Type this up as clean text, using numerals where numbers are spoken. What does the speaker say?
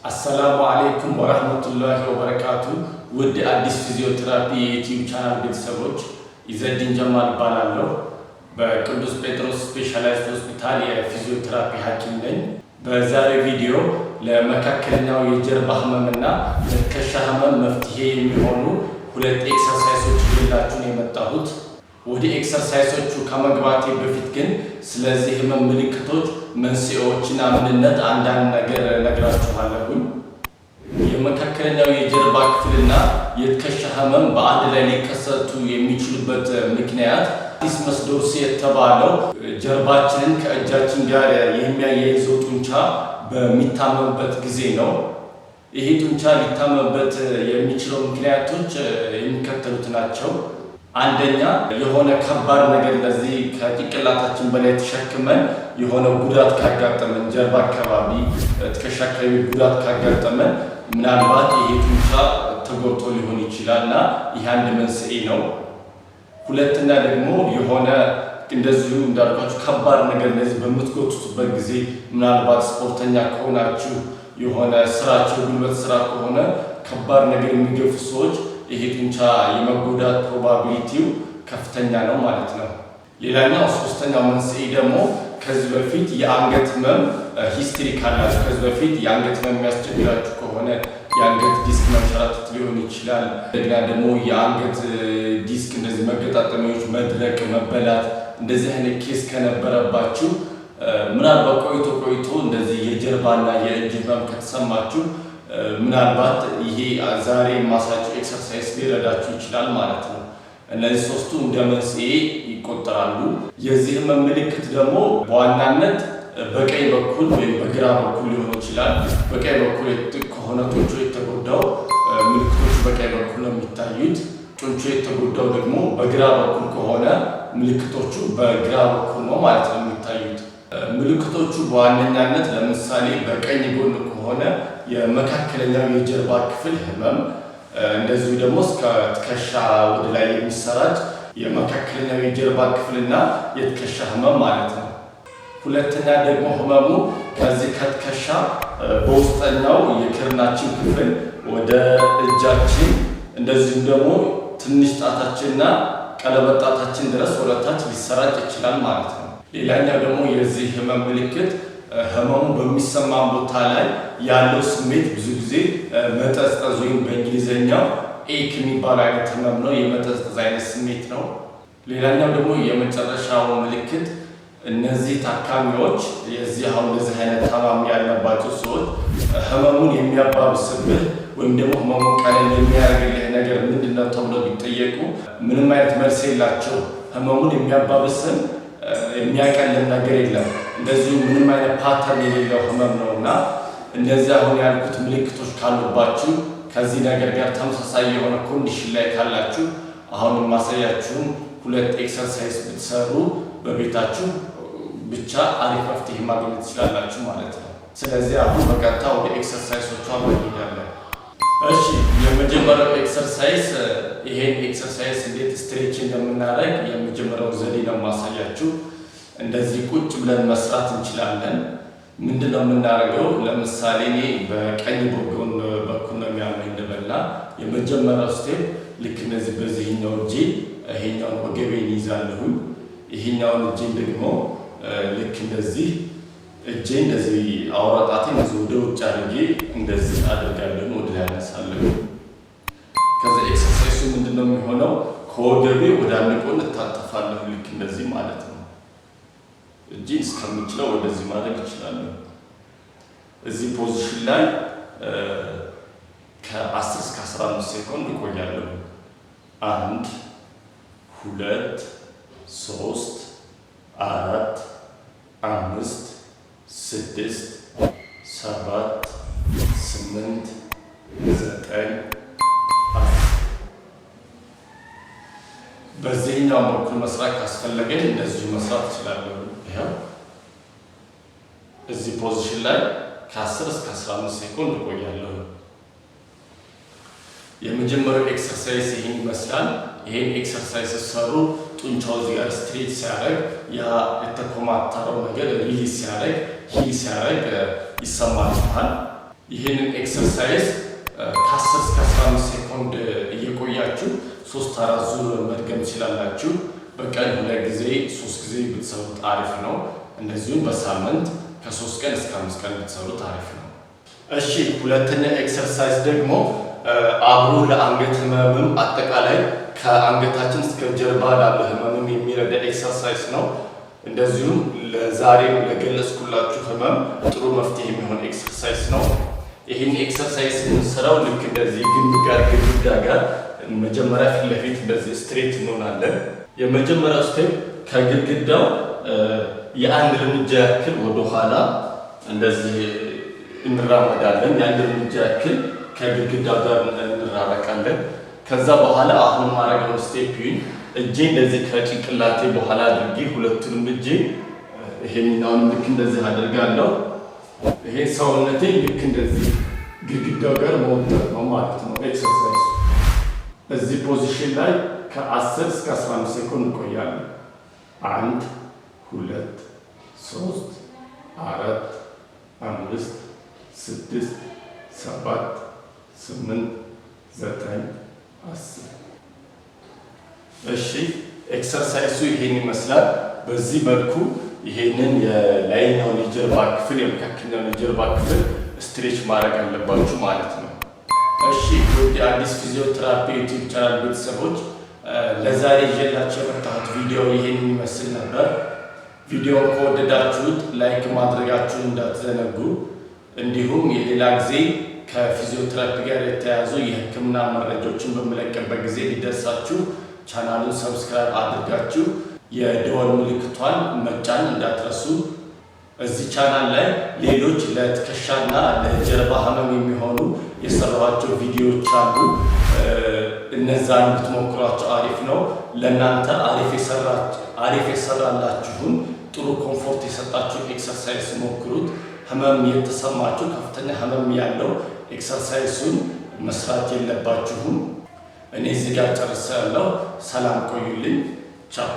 አሰላሙ አለይኩም ወራህመቱላሂ ወበረካቱ። ውድ አዲስ ፊዚዮቴራፒ የዩቲዩብ ቻናል ቤተሰቦች ኢዘዲን ጀማል እባላለሁ። በቅዱስ ጴጥሮስ ስፔሻላይዝድ ሆስፒታል የፊዚዮቴራፒ ሐኪም ነኝ። በዛሬ ቪዲዮ ለመካከለኛው የጀርባ ህመምና ለትከሻ ህመም መፍትሄ የሚሆኑ ሁለት ኤክሰርሳይሶች ይዤላችሁ የመጣሁት። ወደ ኤክሰርሳይሶቹ ከመግባቴ በፊት ግን ስለዚህ ህመም ምልክቶች፣ መንስኤዎችና ምንነት አንዳንድ ነገር ነግራችኋለሁ። የመካከለኛው የጀርባ ክፍልና የትከሻ ህመም በአንድ ላይ ሊከሰቱ የሚችሉበት ምክንያት ኢስመስ ዶርሲ የተባለው ጀርባችንን ከእጃችን ጋር የሚያያይዘው ጡንቻ በሚታመምበት ጊዜ ነው። ይሄ ጡንቻ ሊታመምበት የሚችለው ምክንያቶች የሚከተሉት ናቸው። አንደኛ፣ የሆነ ከባድ ነገር ለዚህ ከጭንቅላታችን በላይ ተሸክመን የሆነ ጉዳት ካጋጠመን፣ ጀርባ አካባቢ ትከሻ አካባቢ ጉዳት ካጋጠመን ምናልባት ይሄ ጡንቻ ተጎድቶ ሊሆን ይችላልና ይህ አንድ መንስኤ ነው። ሁለተኛ ደግሞ የሆነ እንደዚሁ እንዳልኳችሁ ከባድ ነገር ለዚህ በምትጎቱበት ጊዜ ምናልባት ስፖርተኛ ከሆናችሁ የሆነ ስራቸው ጉልበት ስራ ከሆነ ከባድ ነገር የሚገፉ ሰዎች ይሄ ጡንቻ የመጎዳት ፕሮባቢሊቲው ከፍተኛ ነው ማለት ነው። ሌላኛው ሶስተኛው መንስኤ ደግሞ ከዚህ በፊት የአንገት ህመም ሂስትሪ ካላችሁ፣ ከዚህ በፊት የአንገት ህመም የሚያስቸግራችሁ ከሆነ የአንገት ዲስክ መንሸራተት ሊሆን ይችላል። እንደገና ደግሞ የአንገት ዲስክ እንደዚህ መገጣጠሚያዎች መድረቅ፣ መበላት እንደዚህ አይነት ኬስ ከነበረባችሁ ምናልባት ቆይቶ እንደዚህ የጀርባና የእጅ ህመም ከተሰማችሁ ምናልባት ይሄ ዛሬ ማሳቸው ኤክሰርሳይዝ ሊረዳችሁ ይችላል ማለት ነው። እነዚህ ሶስቱ እንደ መንስኤ ይቆጠራሉ። የዚህ ህመም ምልክት ደግሞ በዋናነት በቀኝ በኩል ወይም በግራ በኩል ሊሆን ይችላል። በቀኝ በኩል ከሆነ ጡንቾ የተጎዳው ምልክቶቹ በቀኝ በኩል ነው የሚታዩት። ጡንቾ የተጎዳው ደግሞ በግራ በኩል ከሆነ ምልክቶቹ በግራ በኩል ነው ማለት ነው የሚታዩት። ምልክቶቹ በዋነኛነት ለምሳሌ በቀኝ ጎን ከሆነ የመካከለኛው የጀርባ ክፍል ህመም፣ እንደዚሁ ደግሞ እስከ ትከሻ ወደ ላይ የሚሰራጭ የመካከለኛው የጀርባ ክፍልና የትከሻ ህመም ማለት ነው። ሁለተኛ ደግሞ ህመሙ ከዚህ ከትከሻ በውስጠኛው የክርናችን ክፍል ወደ እጃችን እንደዚሁ ደግሞ ትንሽ ጣታችንና ቀለበት ጣታችን ድረስ ወደታች ሊሰራጭ ይችላል ማለት ነው። ሌላኛው ደግሞ የዚህ ህመም ምልክት ህመሙ በሚሰማ ቦታ ላይ ያለው ስሜት ብዙ ጊዜ መጠዝጠዝ ወይም በእንግሊዝኛው ኤክ የሚባል አይነት ህመም ነው። የመጠዝጠዝ አይነት ስሜት ነው። ሌላኛው ደግሞ የመጨረሻው ምልክት እነዚህ ታካሚዎች የዚህ አሁን እንደዚህ አይነት ታማሚ ያለባቸው ሰዎች ህመሙን የሚያባብስብህ ወይም ደግሞ ህመሙን ቀለል የሚያደርግልህ ነገር ምንድነው ተብሎ ቢጠየቁ ምንም አይነት መልስ የላቸው። ህመሙን የሚያባብስም የሚያቀልም ነገር የለም። እንደዚሁ ምንም አይነት ፓተርን የሌለው ህመም ነውና እነዚህ አሁን ያልኩት ምልክቶች ካሉባችሁ ከዚህ ነገር ጋር ተመሳሳይ የሆነ ኮንዲሽን ላይ ካላችሁ አሁን ማሳያችሁን ሁለት ኤክሰርሳይዝ ብትሰሩ በቤታችሁ ብቻ አሪፍ መፍትሄ ማግኘት ትችላላችሁ ማለት ነው። ስለዚህ አሁን በቀጥታ ወደ ኤክሰርሳይሶቹ እንሄዳለን። እሺ፣ የመጀመሪያው ኤክሰርሳይዝ ይሄን ኤክሰርሳይዝ እንዴት ስትሬች እንደምናደርግ የመጀመሪያው ዘዴ ነው ማሳያችሁ። እንደዚህ ቁጭ ብለን መስራት እንችላለን። ምንድነው የምናደርገው? ለምሳሌ እኔ በቀኝ በኩል ነው የሚያመኝ እንደበላ የመጀመሪያው ስቴፕ ልክ እንደዚህ በዚህኛው እጄ ይሄኛውን ወገቤን ይዛለሁ። ይሄኛውን እጄን ደግሞ ልክ እንደዚህ እጄ እንደዚህ አውራጣቴን ወደ ውጭ አድርጌ እንደዚህ አድርጋለሁ፣ ወደ ላይ አነሳለሁ። ከዛ ኤክሰርሳይሱ ምንድነው የሚሆነው? ከወገቤ ወደ አንድ ጎን እታጠፋለሁ፣ ልክ እንደዚህ ማለት ነው። እጄን እስከምችለው ወደዚህ ማድረግ እችላለሁ። እዚህ ፖዚሽን ላይ ከ10 እስከ 15 ሴኮንድ እቆያለሁ። 1 2 3 4 5 6 7 8 9 በዚህኛው በኩል መስራት ካስፈለገኝ እንደዚሁ መስራት እችላለሁ። ይሄው እዚህ ፖዚሽን ላይ ከ10 እስከ 15 ሴኮንድ እቆያለሁ። የመጀመሪያው ኤክሰርሳይዝ ይሄን ይመስላል። ይሄን ኤክሰርሳይዝ ሲሰሩ ጡንቻው እዚህ ጋር ስትሬች ሲያደርግ ያ የተኮማተረው ነገር ሪሊዝ ሲያደርግ ሂል ሲያደርግ ይሰማችኋል። ይህንን ኤክሰርሳይዝ ከ10 እስከ 15 ሴኮንድ እየቆያችሁ 3-4 ዙር መድገም ትችላላችሁ። በቀን 2 ጊዜ 3 ጊዜ ብትሰሩት አሪፍ ነው። እንደዚሁም በሳምንት ከ3 ቀን እስከ 5 ቀን ብትሰሩት አሪፍ ነው። እሺ ሁለተኛ ኤክሰርሳይዝ ደግሞ አብሮ ለአንገት ህመምም አጠቃላይ ከአንገታችን እስከ ጀርባ ላለ ህመምም የሚረዳ ኤክሰርሳይዝ ነው። እንደዚሁም ለዛሬ ለገለጽኩላችሁ ህመም ጥሩ መፍትሄ የሚሆን ኤክሰርሳይዝ ነው። ይህን ኤክሰርሳይዝ የምንሰራው ልክ እንደዚህ ግድግዳ ጋር መጀመሪያ ፊት ለፊት እንደዚህ ስትሬት እንሆናለን። የመጀመሪያው ስቴፕ ከግድግዳው የአንድ እርምጃ ያክል ወደኋላ እንደዚህ እንራመዳለን። የአንድ እርምጃ ያክል ከግድግዳው ጋር እንራረቃለን። ከዛ በኋላ አሁን ማድረገው ስቴፕ እጄ እንደዚህ ከጭንቅላቴ በኋላ አድርጌ ሁለቱንም እጄ ይሄኛውን ልክ እንደዚህ አድርጋለሁ። ይሄ ሰውነቴ ልክ እንደዚህ ግድግዳው ጋር መውጣት ነው ማለት ነው ኤክሰርሳይዝ። እዚህ ፖዚሽን ላይ ከ10 እስከ 15 ሴኮንድ እንቆያለን። 1 2 3 4 5 6 7 8 9 10 እሺ ኤክሰርሳይዙ ይሄን ይመስላል። በዚህ መልኩ ይሄንን የላይኛውን የጀርባ ክፍል የመካከለኛውን የጀርባ ክፍል ስትሬች ማድረግ አለባችሁ ማለት ነው። እሺ ውድ አዲስ ፊዚዮቴራፒ ዩቲዩብ ቻናል ቤተሰቦች ለዛሬ ይዤላችሁ የመጣሁት ቪዲዮ ይሄን ይመስል ነበር። ቪዲዮውን ከወደዳችሁት ላይክ ማድረጋችሁን እንዳትዘነጉ። እንዲሁም የሌላ ጊዜ ከፊዚዮቴራፒ ጋር የተያያዙ የሕክምና መረጃዎችን በመለቀበት ጊዜ ሊደርሳችሁ ቻናሉን ሰብስክራይብ አድርጋችሁ የደወል ምልክቷን መጫን እንዳትረሱ። እዚህ ቻናል ላይ ሌሎች ለትከሻና ለጀርባ ህመም የሚሆኑ የሰራኋቸው ቪዲዮዎች አሉ። እነዛን ብትሞክሯቸው አሪፍ ነው። ለእናንተ አሪፍ የሰራላችሁን ጥሩ ኮምፎርት የሰጣችሁን ኤክሰርሳይዝ ሞክሩት። ህመም የተሰማችሁ ከፍተኛ ህመም ያለው ኤክሰርሳይሱን መስራት የለባችሁም። እኔ እዚህ ጋር ጨርሻለሁ። ሰላም ቆዩልኝ። ቻው